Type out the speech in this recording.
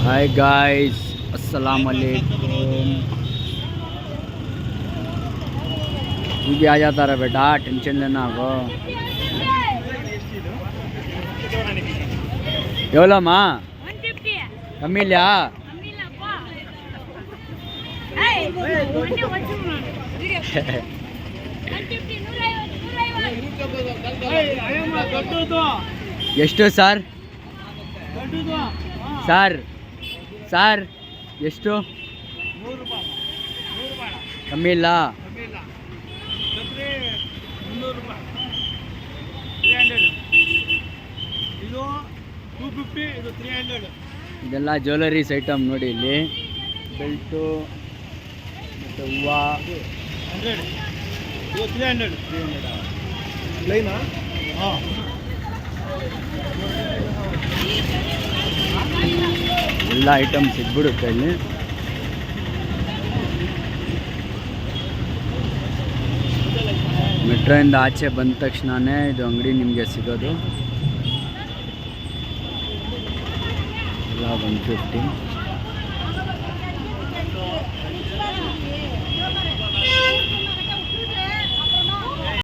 Hi guys, अस्सलाम वालेकुम। तू भी आ जाता रहा बेटा, टेंशन लेना को। एवलम्मा कम्मिल्ला ಎಷ್ಟು ಸರ್? ಸರ್ ಸರ್ ಎಷ್ಟು? ಕಮ್ಮಿ ಇಲ್ಲ? ಇದೆಲ್ಲ ಜ್ಯುವೆಲರೀಸ್ ಐಟಮ್ ನೋಡಿ. ಇಲ್ಲಿ ಬೆಲ್ಟು ಮತ್ತು ಹೂವು 300 ಲೈನಾ? ಹಾಂ, ಎಲ್ಲ ಐಟಮ್ ಸಿಗ್ಬಿಡುತ್ತೆ ಇಲ್ಲಿ. ಮೆಟ್ರೋಯಿಂದ ಆಚೆ ಬಂದ ತಕ್ಷಣವೇ ಇದು ಅಂಗಡಿ ನಿಮಗೆ ಸಿಗೋದು. ಎಲ್ಲ 150.